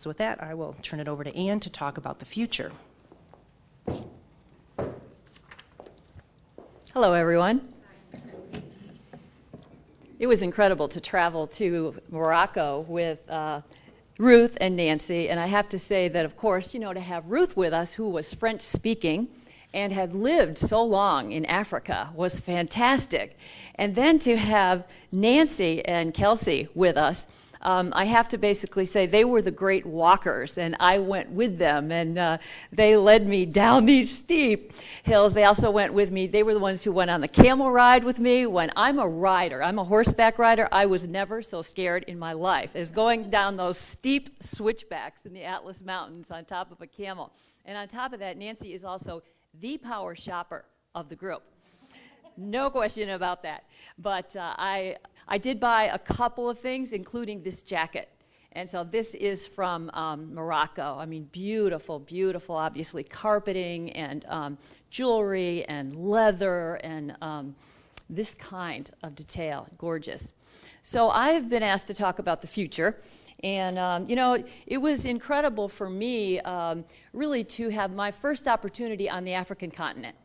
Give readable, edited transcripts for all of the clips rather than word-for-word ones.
So with that, I will turn it over to Anne to talk about the future. Hello, everyone. It was incredible to travel to Morocco with Ruth and Nancy, and I have to say that, of course, to have Ruth with us, who was French-speaking and had lived so long in Africa, was fantastic. And then to have Nancy and Kelsey with us, I have to basically say they were the great walkers, and I went with them, and they led me down these steep hills. They also went with me. They were the ones who went on the camel ride with me. When I'm a rider, I'm a horseback rider, I was never so scared in my life as going down those steep switchbacks in the Atlas Mountains on top of a camel. And on top of that, Nancy is also the power shopper of the group. No question about that. But I did buy a couple of things, including this jacket. And so this is from Morocco. I mean, beautiful, beautiful, obviously, carpeting and jewelry and leather and this kind of detail. Gorgeous. So I've been asked to talk about the future. And, it was incredible for me, really, to have my first opportunity on the African continent.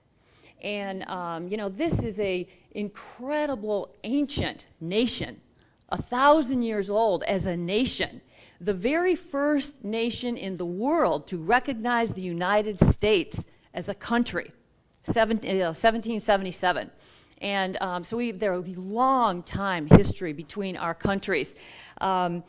And, this is an incredible ancient nation, 1,000 years old as a nation. The very first nation in the world to recognize the United States as a country, 1777. And so there will be long time history between our countries. And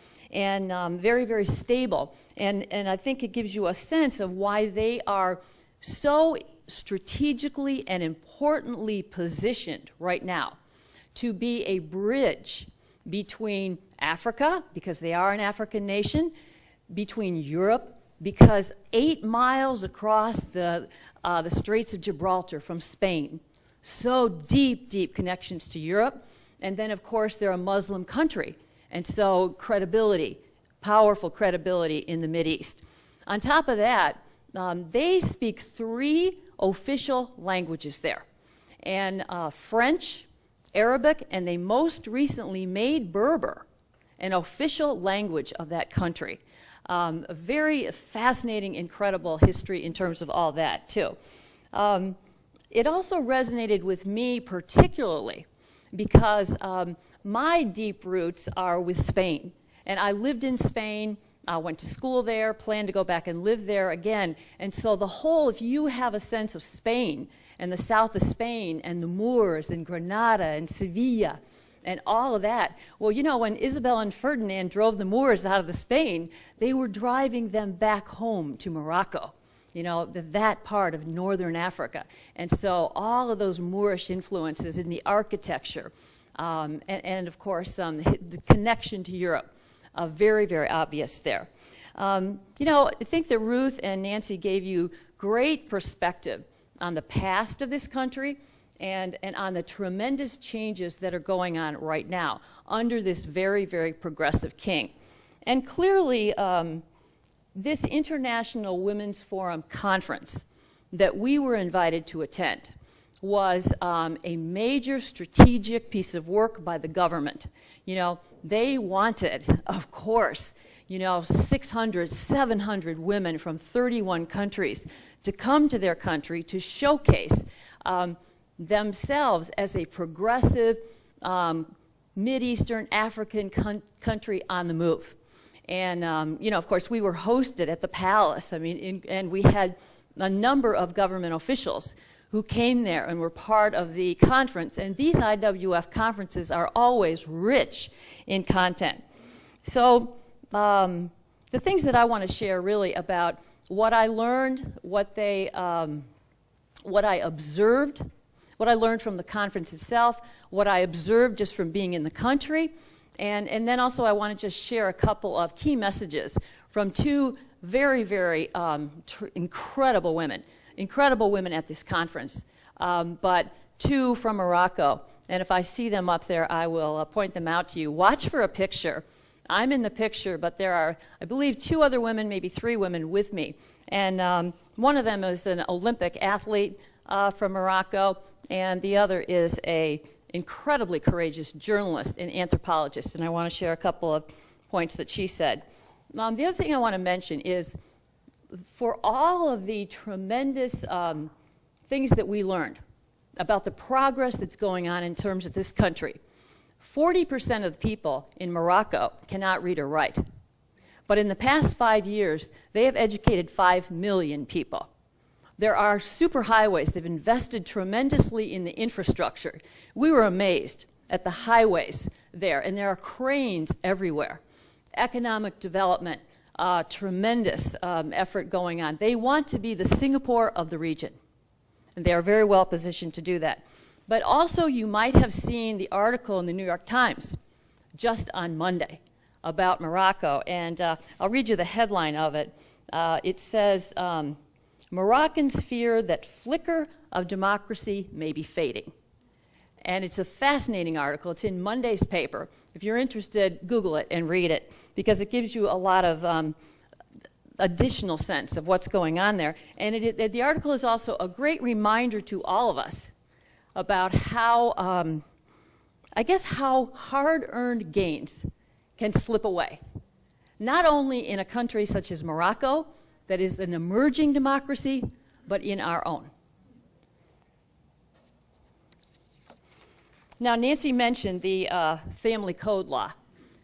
very, very stable. And I think it gives you a sense of why they are so strategically and importantly positioned right now to be a bridge between Africa, because they are an African nation, between Europe, because 8 miles across the Straits of Gibraltar from Spain, so deep, deep connections to Europe. And then, of course, they're a Muslim country. And so credibility, powerful credibility in the Mideast. On top of that, they speak 3 official languages there. And French, Arabic, and they most recently made Berber an official language of that country. A very fascinating, incredible history in terms of all that, too. It also resonated with me particularly because my deep roots are with Spain. And I lived in Spain, went to school there, planned to go back and live there again. And so the whole, if you have a sense of Spain and the south of Spain and the Moors and Granada and Sevilla and all of that, well, when Isabel and Ferdinand drove the Moors out of Spain, they were driving them back home to Morocco, that part of northern Africa. And so all of those Moorish influences in the architecture, and of course, the connection to Europe, very, very obvious there. I think that Ruth and Nancy gave you great perspective on the past of this country and on the tremendous changes that are going on right now under this very, very progressive king. And clearly, this International Women's Forum conference that we were invited to attend was a major strategic piece of work by the government. They wanted, of course, 600, 700 women from 31 countries to come to their country to showcase themselves as a progressive Mideastern African country on the move. And, of course, we were hosted at the palace. And we had a number of government officials who came there and were part of the conference. And these IWF conferences are always rich in content. So the things that I want to share really about what I learned, what I observed, what I learned from the conference itself, what I observed just from being in the country, and then also I want to just share a couple of key messages from 2 very, very incredible women at this conference, but 2 from Morocco. And if I see them up there, I will point them out to you. Watch for a picture. I'm in the picture, but there are, I believe, 2 other women, maybe 3 women with me. And one of them is an Olympic athlete from Morocco, and the other is an incredibly courageous journalist and anthropologist. And I want to share a couple of points that she said. The other thing I want to mention is for all of the tremendous things that we learned about the progress that's going on in terms of this country, 40% of the people in Morocco cannot read or write. But in the past 5 years, they have educated 5 million people. There are superhighways. They've invested tremendously in the infrastructure. We were amazed at the highways there, and there are cranes everywhere. Economic development, tremendous effort going on. They want to be the Singapore of the region, and they are very well positioned to do that. But also, you might have seen the article in the New York Times just on Monday about Morocco, and I'll read you the headline of it. It says, Moroccans fear that flicker of democracy may be fading. And it's a fascinating article. It's in Monday's paper. If you're interested, Google it and read it, because it gives you a lot of additional sense of what's going on there. And the article is also a great reminder to all of us about how, I guess, how hard-earned gains can slip away. Not only in a country such as Morocco, that is an emerging democracy, but in our own. Now, Nancy mentioned the family code law,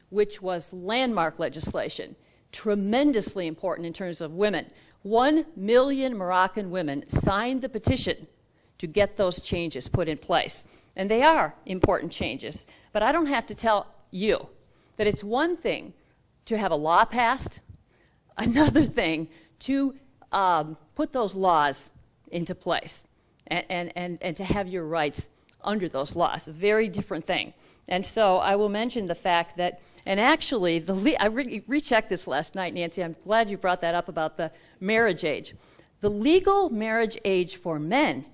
which was landmark legislation, tremendously important in terms of women. 1 million Moroccan women signed the petition to get those changes put in place. And they are important changes. But I don't have to tell you that it's one thing to have a law passed, another thing to put those laws into place and to have your rights under those laws. A very different thing. And so I will mention the fact that, and actually, I rechecked this last night, Nancy. I'm glad you brought that up about the marriage age. The legal marriage age for men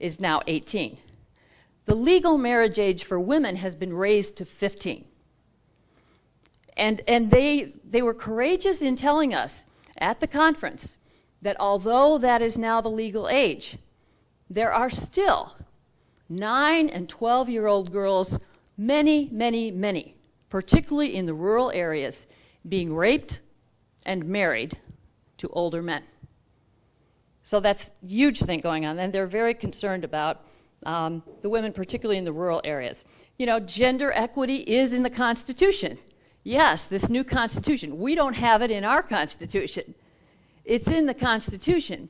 is now 18. The legal marriage age for women has been raised to 15. And they were courageous in telling us at the conference that although that is now the legal age, there are still 9 and 12-year-old girls, many, particularly in the rural areas, being raped and married to older men. So that's a huge thing going on, and they're very concerned about the women, particularly in the rural areas. You know, gender equity is in the Constitution. Yes, this new Constitution. We don't have it in our Constitution. It's in the Constitution,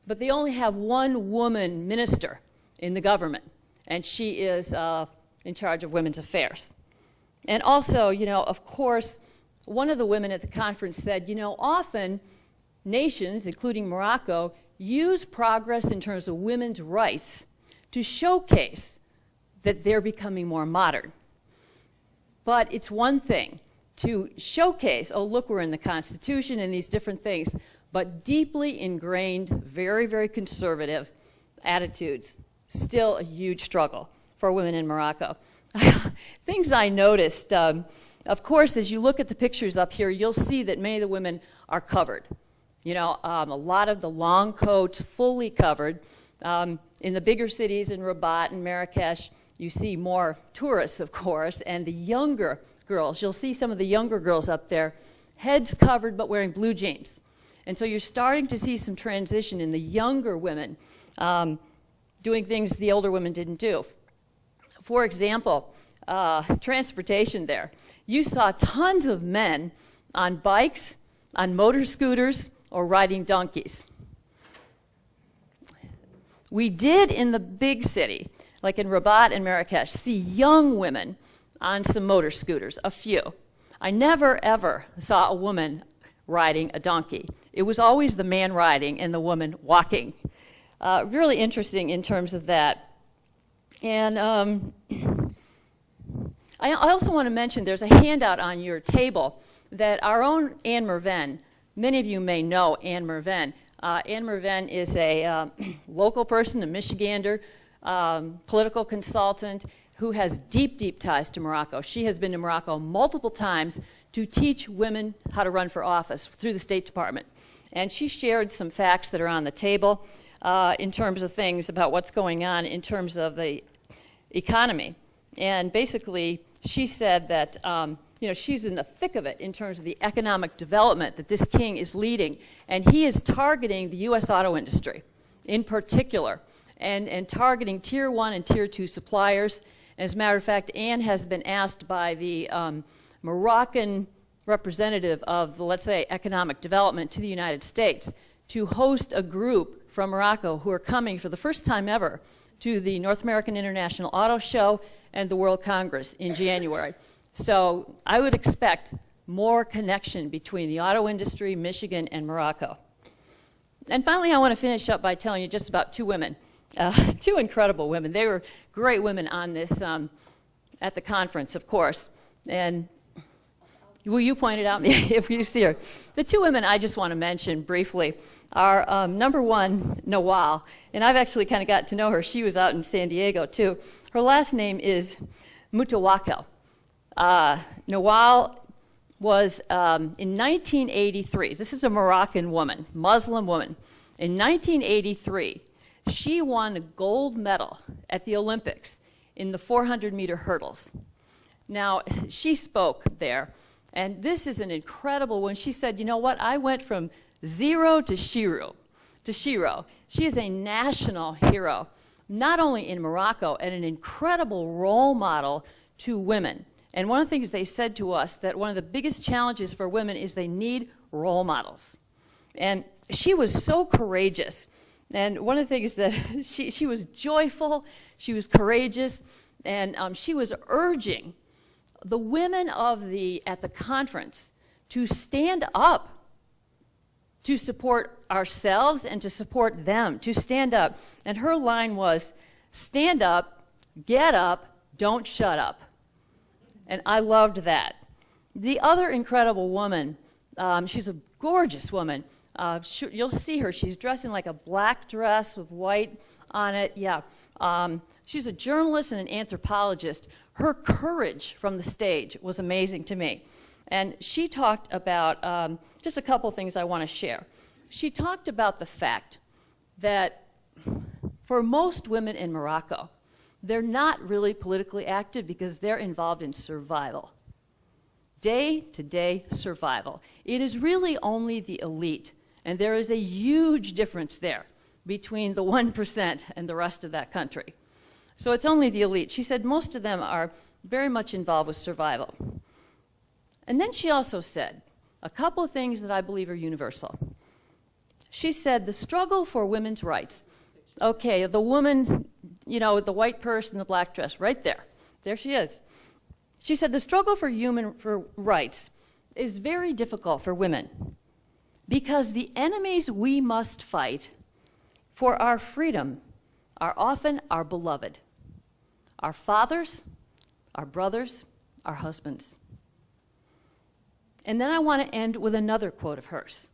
but they only have one woman minister in the government, and she is in charge of women's affairs. And also, you know, of course, one of the women at the conference said, you know, often nations, including Morocco, use progress in terms of women's rights to showcase that they're becoming more modern. But it's one thing to showcase, oh, look, we're in the Constitution and these different things, but deeply ingrained, very conservative attitudes, still a huge struggle for women in Morocco. Things I noticed, of course, as you look at the pictures up here, you'll see that many of the women are covered. You know, a lot of the long coats fully covered. In the bigger cities, in Rabat and Marrakesh, you see more tourists, of course, and the younger girls. You'll see some of the younger girls up there, heads covered but wearing blue jeans. And so you're starting to see some transition in the younger women doing things the older women didn't do. For example, transportation there. You saw tons of men on bikes, on motor scooters, or riding donkeys. We did in the big city, like in Rabat and Marrakesh, see young women on some motor scooters, a few. I never, ever saw a woman riding a donkey. It was always the man riding and the woman walking. Really interesting in terms of that. And I also want to mention there's a handout on your table that our own Anne Merven, many of you may know Anne Merven. Anne Merven is a local person, a Michigander, political consultant who has deep ties to Morocco. She has been to Morocco multiple times to teach women how to run for office through the State Department. And she shared some facts that are on the table in terms of things about what's going on in terms of the economy. And basically, she said that you know, she's in the thick of it in terms of the economic development that this king is leading. And he is targeting the U.S. auto industry in particular, and targeting Tier 1 and Tier 2 suppliers. As a matter of fact, Anne has been asked by the Moroccan representative of the, let's say, economic development to the United States to host a group from Morocco who are coming for the first time ever to the North American International Auto Show and the World Congress in January. So I would expect more connection between the auto industry, Michigan, and Morocco. And finally, I want to finish up by telling you just about two women, two incredible women. They were great women on this, at the conference, of course. And will you point it out if you see her? The two women I just want to mention briefly are number one, Nawal. And I've actually kind of got to know her. She was out in San Diego, too. Her last name is Mutawakel. Nawal was in 1983. This is a Moroccan woman, Muslim woman. In 1983, she won a gold medal at the Olympics in the 400-meter hurdles. Now, she spoke there, and this is an incredible one. She said, you know what, I went from zero to shiro. She is a national hero, not only in Morocco, and an incredible role model to women. And one of the things they said to us, that one of the biggest challenges for women is they need role models. And she was so courageous. And one of the things that she was joyful, she was courageous, and she was urging the women at the conference to stand up to support ourselves and to support them, to stand up. And her line was, stand up, get up, don't shut up. And I loved that. The other incredible woman, she's a gorgeous woman. You'll see her. She's dressed in like a black dress with white on it. Yeah. She's a journalist and an anthropologist. Her courage from the stage was amazing to me. And she talked about just a couple things I want to share. She talked about the fact that for most women in Morocco, they're not really politically active because they're involved in survival. Day-to-day survival. It is really only the elite, and there is a huge difference there between the 1% and the rest of that country. So it's only the elite. She said most of them are very much involved with survival. And then she also said a couple of things that I believe are universal. She said the struggle for women's rights. Okay, the woman, you know, with the white purse and the black dress, right there. There she is. She said the struggle for rights is very difficult for women because the enemies we must fight for our freedom are often our beloved, our fathers, our brothers, our husbands. And then I want to end with another quote of hers,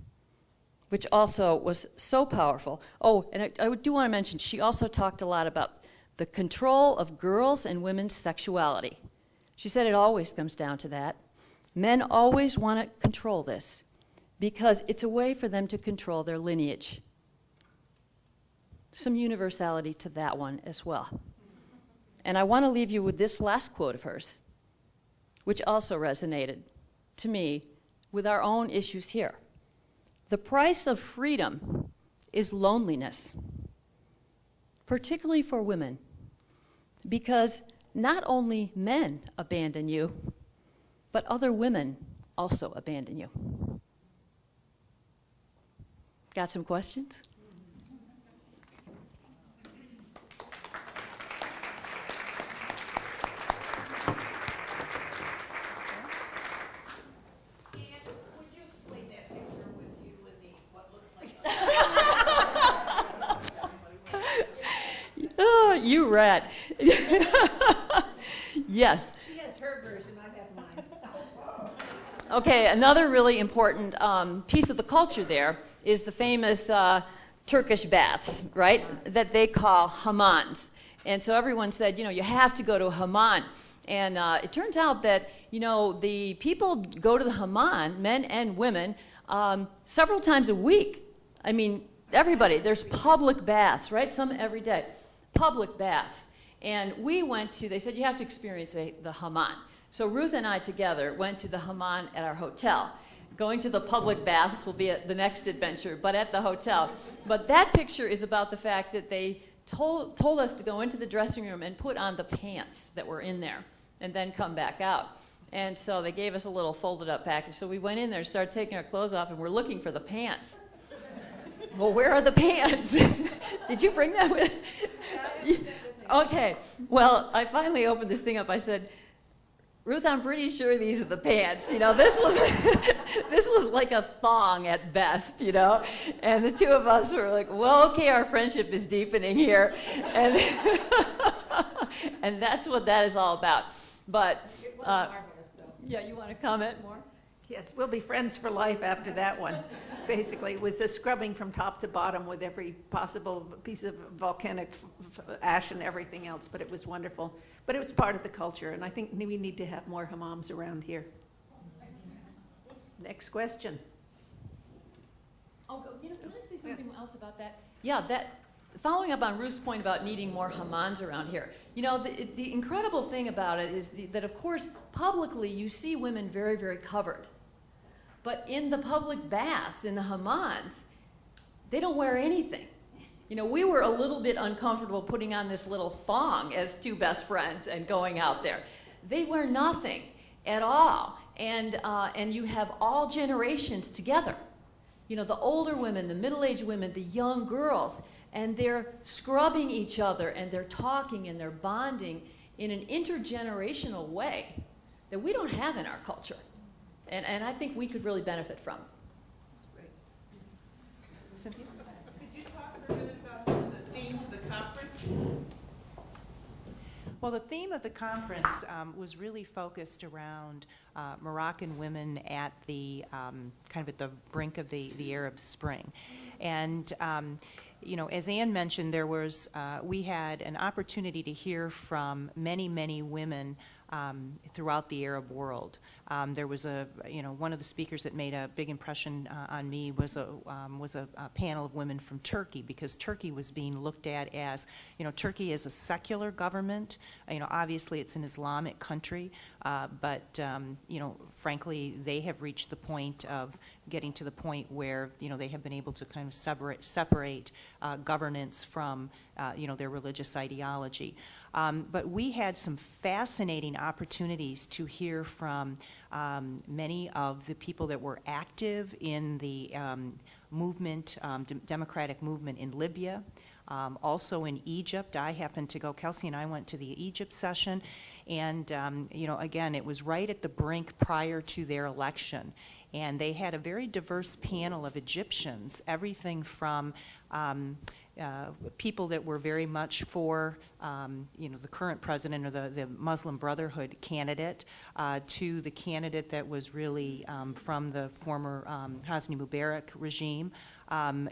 which also was so powerful. Oh, and I do want to mention, she also talked a lot about the control of girls' and women's sexuality. She said it always comes down to that. Men always want to control this because it's a way for them to control their lineage. Some universality to that one as well. And I want to leave you with this last quote of hers, which also resonated to me with our own issues here. The price of freedom is loneliness, particularly for women, because not only men abandon you, but other women also abandon you. Got some questions? Oh, you rat. Yes. She has her version, I have mine. Okay, another really important piece of the culture there is the famous Turkish baths, right, that they call hammams. And so everyone said, you know, you have to go to a hammam. And it turns out that, you know, the people go to the hammam, men and women, several times a week. I mean, everybody. There's public baths, right? Some every day. Public baths. And we went to, they said, you have to experience the hammam. So Ruth and I together went to the hammam at our hotel. Going to the public baths will be the next adventure, but at the hotel. But that picture is about the fact that they told us to go into the dressing room and put on the pants that were in there and then come back out. And so they gave us a little folded up package. So we went in there and started taking our clothes off, and we're looking for the pants. Well, where are the pants? Did you bring that with? Okay. Well, I finally opened this thing up. I said, Ruth, I'm pretty sure these are the pants. You know, this was this was like a thong at best, you know. And the two of us were like, well, okay, our friendship is deepening here. And, and that's what that is all about. But, yeah, you want to comment more? Yes, we'll be friends for life after that one. Basically, it was a scrubbing from top to bottom with every possible piece of volcanic ash and everything else, but it was wonderful. But it was part of the culture, and I think we need to have more hammams around here. Next question. Oh, you know, can I say something else about that? Yeah, following up on Ruth's point about needing more hammams around here, you know, the incredible thing about it is that, of course, publicly you see women very, very covered. But in the public baths, in the hammams, they don't wear anything. You know, we were a little bit uncomfortable putting on this little thong as two best friends and going out there. They wear nothing at all. And you have all generations together. You know, the older women, the middle-aged women, the young girls, and they're scrubbing each other, and they're talking, and they're bonding in an intergenerational way that we don't have in our culture. And I think we could really benefit from. Great. Cynthia? Could you talk a little bit about some of the themes of the conference? Well, the theme of the conference was really focused around Moroccan women at the kind of at the brink of the Arab Spring. And you know, as Anne mentioned, there was we had an opportunity to hear from many, many women throughout the Arab world. There was one of the speakers that made a big impression on me was a panel of women from Turkey, because Turkey was being looked at as, you know, Turkey is a secular government. You know, obviously it's an Islamic country, but you know, frankly, they have reached the point of getting to the point where, you know, they have been able to kind of separate governance from, you know, their religious ideology. But we had some fascinating opportunities to hear from many of the people that were active in the movement, democratic movement in Libya, also in Egypt. I happened to go, Kelsey and I went to the Egypt session, and you know, again, it was right at the brink prior to their election. And they had a very diverse panel of Egyptians, everything from people that were very much for, you know, the current president or the Muslim Brotherhood candidate, to the candidate that was really from the former Hosni Mubarak regime,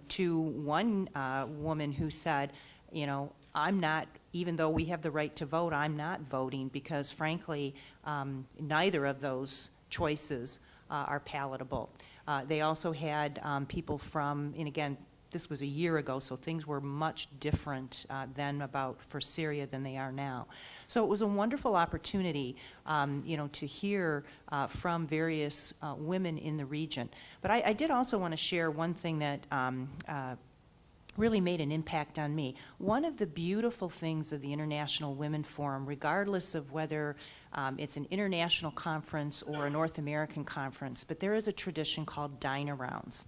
to one woman who said, you know, I'm not, even though we have the right to vote, I'm not voting because, frankly, neither of those choices are palatable. They also had people from, and again, this was a year ago, so things were much different then for Syria than they are now. So it was a wonderful opportunity, you know, to hear from various women in the region. But I did also want to share one thing that really made an impact on me. One of the beautiful things of the International Women Forum, regardless of whether it's an international conference or a North American conference, but there is a tradition called dine-arounds.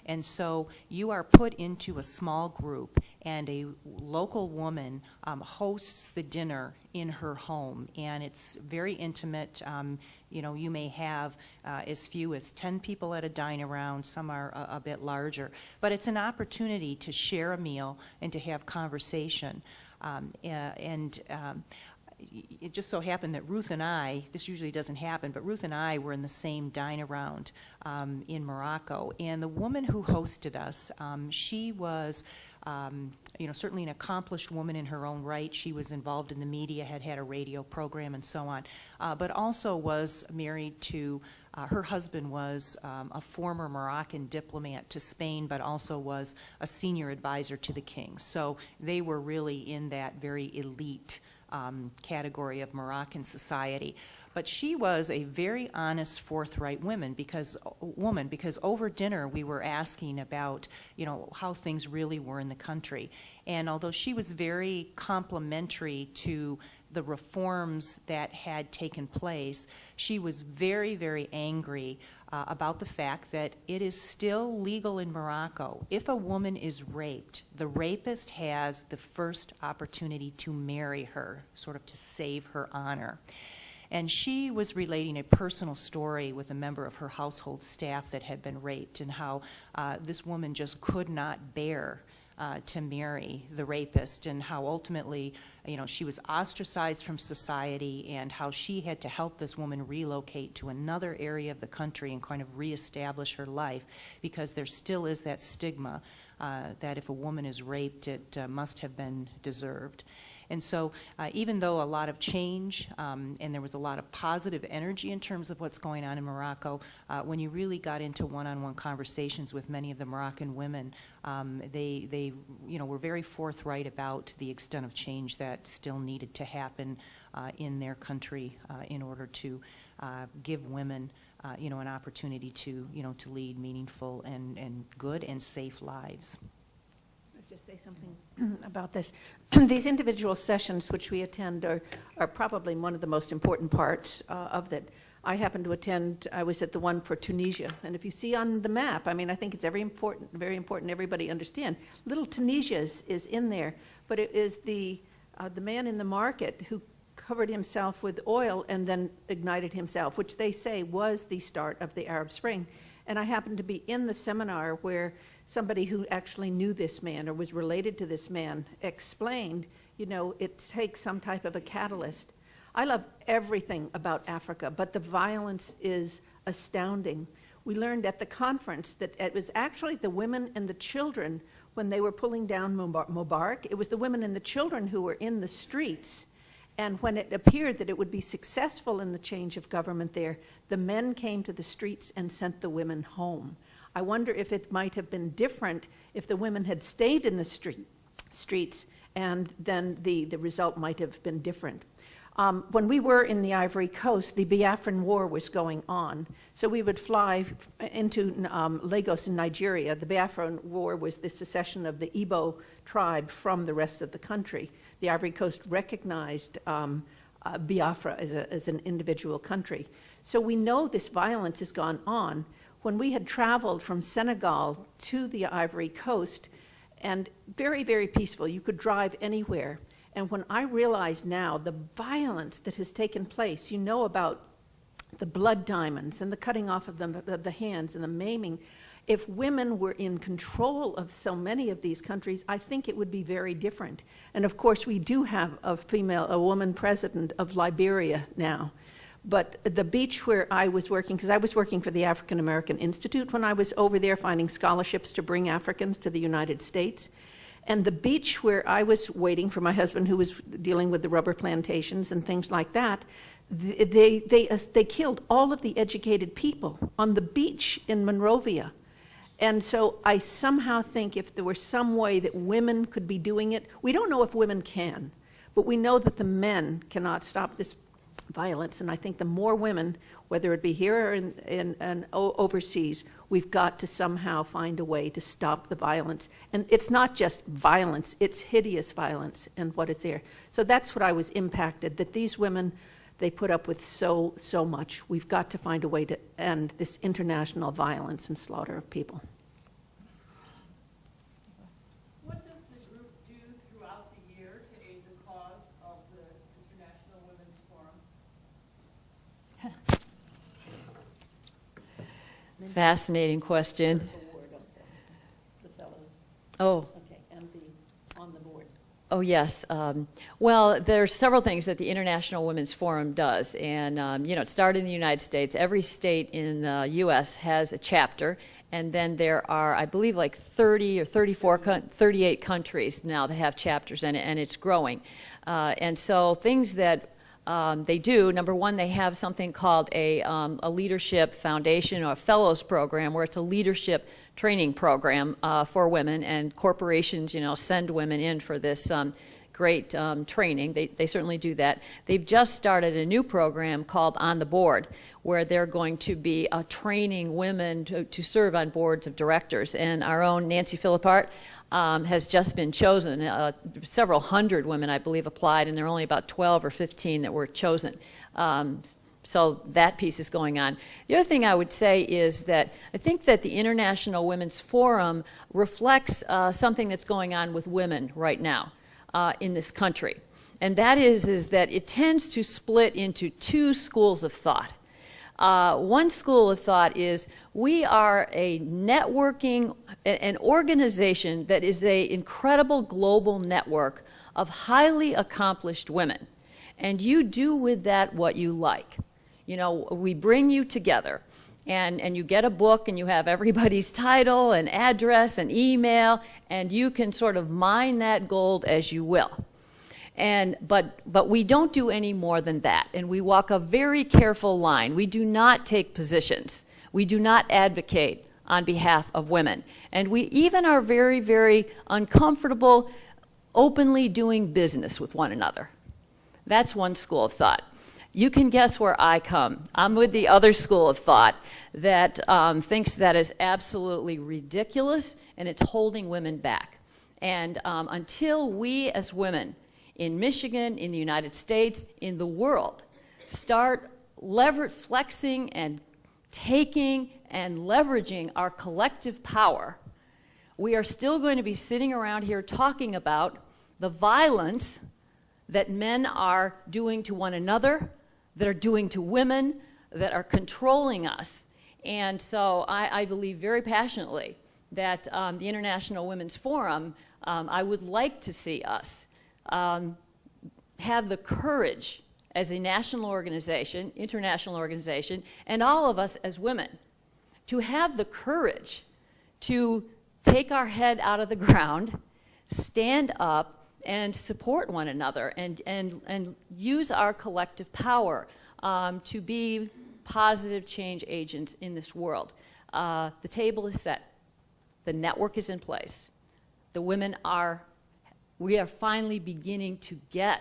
And so you are put into a small group, and a local woman hosts the dinner in her home, and it's very intimate. You know, you may have as few as 10 people at a dine-around. Some are a bit larger. But it's an opportunity to share a meal and to have conversation. It just so happened that Ruth and I, this usually doesn't happen, but Ruth and I were in the same dine-around in Morocco. And the woman who hosted us, she was, you know, certainly an accomplished woman in her own right. She was involved in the media, had a radio program and so on, but also was married to, her husband was a former Moroccan diplomat to Spain, but also was a senior advisor to the king. So they were really in that very elite category of Moroccan society. But she was a very honest, forthright woman because over dinner we were asking about, you know, how things really were in the country. And although she was very complimentary to the reforms that had taken place, she was very, very angry about the fact that it is still legal in Morocco. If a woman is raped, the rapist has the first opportunity to marry her, sort of to save her honor. And she was relating a personal story with a member of her household staff that had been raped, and how this woman just could not bear to marry the rapist, and how ultimately, you know, she was ostracized from society, and how she had to help this woman relocate to another area of the country and kind of reestablish her life, because there still is that stigma that if a woman is raped, it must have been deserved. And so even though a lot of change and there was a lot of positive energy in terms of what's going on in Morocco, when you really got into one-on-one conversations with many of the Moroccan women, they you know, were very forthright about the extent of change that still needed to happen in their country in order to give women you know, an opportunity to, you know, to lead meaningful and good and safe lives. Just say something about this. These individual sessions which we attend are probably one of the most important parts of that. I happened to attend, I was at the one for Tunisia, and if you see on the map, I mean, I think it's very important everybody understand, little Tunisia is in there, but it is the man in the market who covered himself with oil and then ignited himself, which they say was the start of the Arab Spring. And I happened to be in the seminar where somebody who actually knew this man or was related to this man explained, you know, it takes some type of a catalyst. I love everything about Africa, but the violence is astounding. We learned at the conference that it was actually the women and the children when they were pulling down Mubarak. It was the women and the children who were in the streets. And when it appeared that it would be successful in the change of government there, the men came to the streets and sent the women home. I wonder if it might have been different if the women had stayed in the streets, and then the result might have been different. When we were in the Ivory Coast, the Biafran War was going on. So we would fly into Lagos in Nigeria. The Biafran War was the secession of the Igbo tribe from the rest of the country. The Ivory Coast recognized Biafra as an individual country. So we know this violence has gone on. When we had traveled from Senegal to the Ivory Coast, and very, very peaceful, you could drive anywhere. And when I realize now the violence that has taken place, you know about the blood diamonds and the cutting off of the hands and the maiming. If women were in control of so many of these countries, I think it would be very different. And of course, we do have a woman president of Liberia now. But the beach where I was working, because I was working for the African American Institute when I was over there finding scholarships to bring Africans to the United States. And the beach where I was waiting for my husband, who was dealing with the rubber plantations and things like that, they killed all of the educated people on the beach in Monrovia. And so I somehow think if there were some way that women could be doing it, we don't know if women can, but we know that the men cannot stop this violence. And I think the more women, whether it be here or in overseas, we've got to somehow find a way to stop the violence. And it's not just violence, it's hideous violence and what is there. So that's what I was impacted, that these women, they put up with so much. We've got to find a way to end this international violence and slaughter of people. What does the group do throughout the year to aid the cause of the International Women's Forum? Fascinating question. Oh. Okay, and on the board. Oh, yes. Well, there's several things that the International Women's Forum does. And, you know, it started in the United States. Every state in the U.S. has a chapter. And then there are, I believe, like 30 or 38 countries now that have chapters in it, and it's growing. And so things that they do, number one, they have something called a leadership foundation or a fellows program, where it's a leadership training program for women, and corporations, you know, send women in for this great training. They certainly do that. They've just started a new program called On the Board, where they're going to be training women to serve on boards of directors. And our own Nancy Philippart has just been chosen. Several hundred women, I believe, applied, and there are only about 12 or 15 that were chosen. So that piece is going on. The other thing I would say is that I think that the International Women's Forum reflects something that's going on with women right now in this country. And that is that it tends to split into two schools of thought. One school of thought is we are a networking, an organization that is an incredible global network of highly accomplished women. And you do with that what you like. You know, we bring you together, and you get a book, and you have everybody's title and address and email, and you can sort of mine that gold as you will. But we don't do any more than that, and we walk a very careful line. We do not take positions. We do not advocate on behalf of women. And we even are very, very uncomfortable openly doing business with one another. That's one school of thought. You can guess where I come. I'm with the other school of thought that thinks that is absolutely ridiculous, and it's holding women back. And until we as women in Michigan, in the United States, in the world, start flexing and taking and leveraging our collective power, we are still going to be sitting around here talking about the violence that men are doing to one another, that are doing to women, that are controlling us. And so I believe very passionately that the International Women's Forum, I would like to see us have the courage as a national organization, international organization, and all of us as women, to have the courage to take our head out of the ground, stand up, and support one another, and use our collective power to be positive change agents in this world. The table is set. The network is in place. The women we are finally beginning to get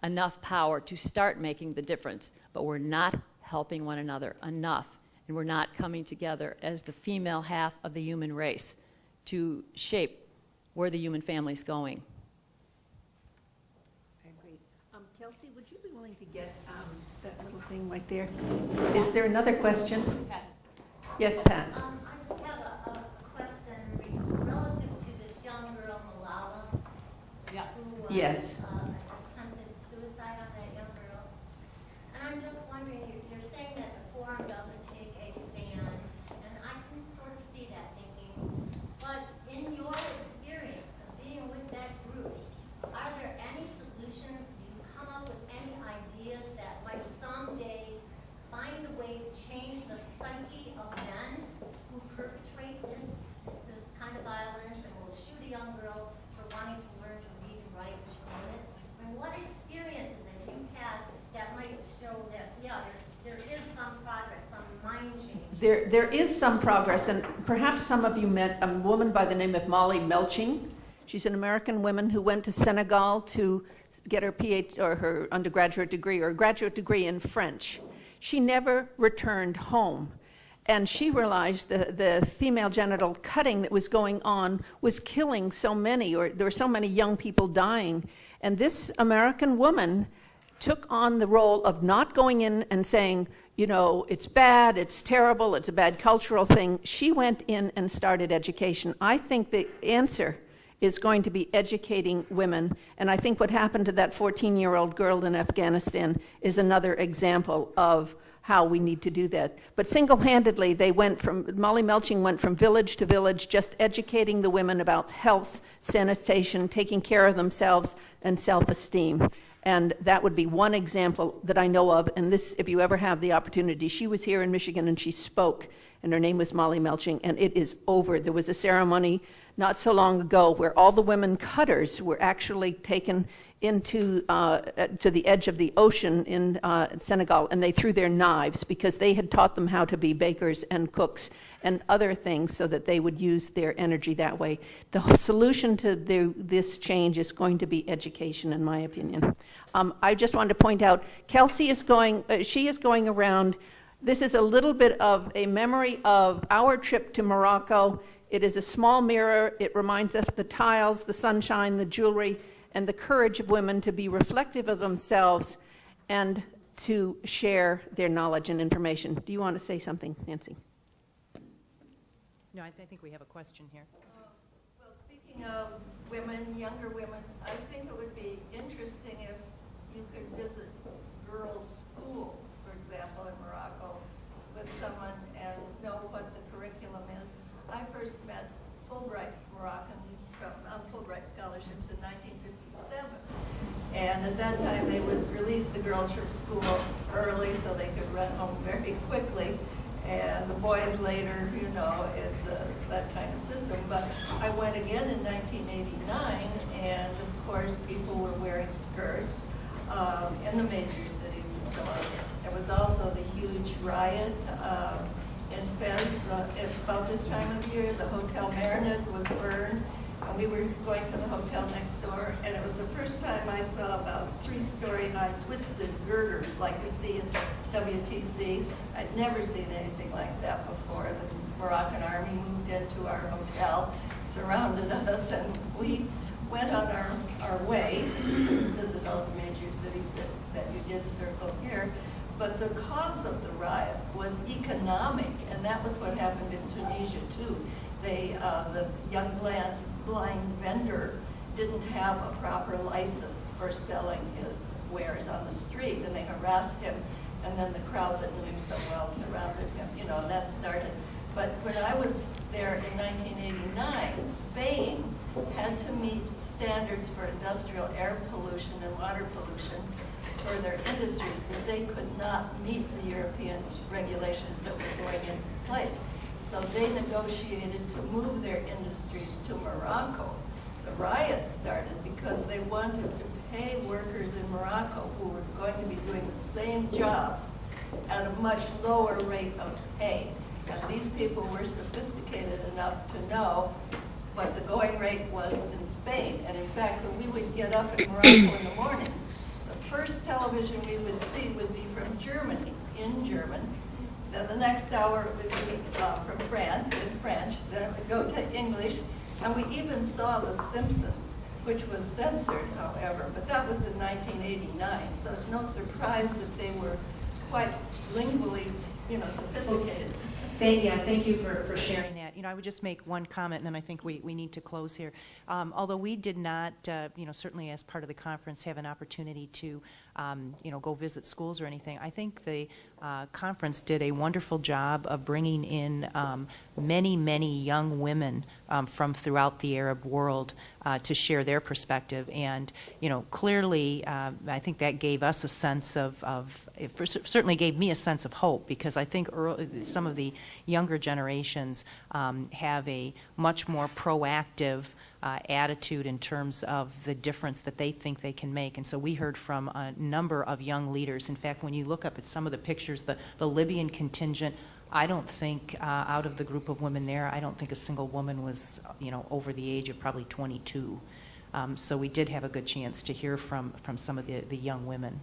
enough power to start making the difference, but we're not helping one another enough, and we're not coming together as the female half of the human race to shape where the human family is going. Great. Kelsey, would you be willing to get that little thing right there? Is there another question? Pat. Yes, Pat. I just have a question relative to this young girl, Malala, Yeah. who Yes. attempted suicide on that young girl. And I'm just wondering, you're saying that the forum doesn't take a stand, and I can sort of see that thinking, but in your experience of being with that group, are there any solutions? Do you come up with any ideas that might someday find a way to change the psyche of men who perpetrate this kind of violence and will shoot a young girl for wanting to learn to read and write and show it? I mean, what experiences have you had that might show that, yeah, there is some progress, some mind change? There is some progress, and perhaps some of you met a woman by the name of Molly Melching. She's an American woman who went to Senegal to get her PhD or her undergraduate degree or graduate degree in French. She never returned home, and she realized the female genital cutting that was going on was killing so many, or there were so many young people dying. And this American woman took on the role of not going in and saying, you know, it's bad, it's terrible, it's a bad cultural thing. She went in and started education. I think the answer is going to be educating women, and I think what happened to that 14-year-old girl in Afghanistan is another example of how we need to do that. But single-handedly, Molly Melching went from village to village, just educating the women about health, sanitation, taking care of themselves, and self-esteem. And that would be one example that I know of. And this, if you ever have the opportunity, she was here in Michigan and she spoke, and her name was Molly Melching, and it is over. There was a ceremony not so long ago where all the women cutters were actually taken into to the edge of the ocean in Senegal, and they threw their knives because they had taught them how to be bakers and cooks. and other things so that they would use their energy that way. The solution to this change is going to be education, in my opinion. I just wanted to point out, Kelsey is she is going around. This is a little bit of a memory of our trip to Morocco. It is a small mirror. It reminds us the tiles, the sunshine, the jewelry, and the courage of women to be reflective of themselves and to share their knowledge and information. Do you want to say something, Nancy? No, I think we have a question here. Well, speaking of women, younger women, I think it would be interesting if you could visit girls' schools, for example, in Morocco, with someone and know what the curriculum is. I first met Fulbright Moroccans on Fulbright scholarships in 1957. And at that time, they would release the girls from school early so they could run home very quickly. And the boys later, you know, it's that kind of system. But I went again in 1989, and of course, people were wearing skirts in the major cities and so on. There was also the huge riot in Fez at about this time of year. The Hotel Marinette was burned. And we were going to the hotel next door, and it was the first time I saw about 3-story high twisted girders like you see in WTC. I'd never seen anything like that before. The Moroccan army moved into our hotel, surrounded us, and we went on our way to visit all the major cities that you did circle here. But the cause of the riot was economic, and that was what happened in Tunisia too. The young blind vendor didn't have a proper license for selling his wares on the street, and they harassed him, and then the crowd that knew him so well surrounded him, you know, and that started. But when I was there in 1989, Spain had to meet standards for industrial air pollution and water pollution for their industries that they could not meet the European regulations that were going into place. So they negotiated to move their industries to Morocco. The riots started because they wanted to pay workers in Morocco who were going to be doing the same jobs at a much lower rate of pay. And these people were sophisticated enough to know what the going rate was in Spain. And in fact, when we would get up in Morocco in the morning, the first television we would see would be from Germany, in German. Then the next hour would be from France, in French. Then it would go to English. And we even saw The Simpsons, which was censored, however, but that was in 1989. So it's no surprise that they were quite lingually, you know, sophisticated. Thank you for sharing that. You know, I would just make one comment, and then I think we need to close here. Although we did not, you know, certainly as part of the conference, have an opportunity to, you know, go visit schools or anything, I think the conference did a wonderful job of bringing in many young women from throughout the Arab world to share their perspective. And, you know, clearly, I think that gave us a sense it certainly gave me a sense of hope, because I think some of the younger generations have a much more proactive attitude in terms of the difference that they think they can make. And so we heard from a number of young leaders. In fact, when you look up at some of the pictures, the Libyan contingent, I don't think out of the group of women there, I don't think a single woman was, you know, over the age of probably 22. So we did have a good chance to hear from some of the young women.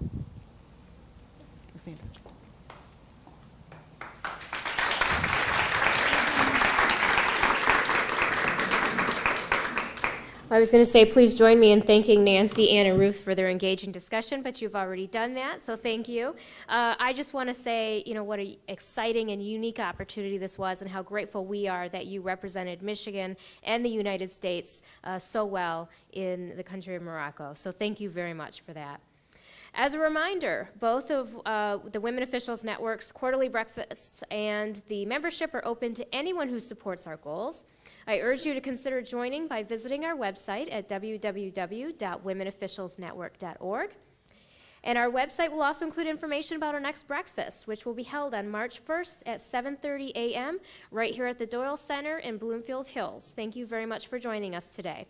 I was going to say, please join me in thanking Nancy, Ann, and Ruth for their engaging discussion, but you've already done that, so thank you. I just want to say, you know, what an exciting and unique opportunity this was, and how grateful we are that you represented Michigan and the United States so well in the country of Morocco. So thank you very much for that. As a reminder, both of the Women Officials Network's quarterly breakfasts and the membership are open to anyone who supports our goals. I urge you to consider joining by visiting our website at www.womenofficialsnetwork.org. And our website will also include information about our next breakfast, which will be held on March 1st at 7:30 a.m. right here at the Doyle Center in Bloomfield Hills. Thank you very much for joining us today.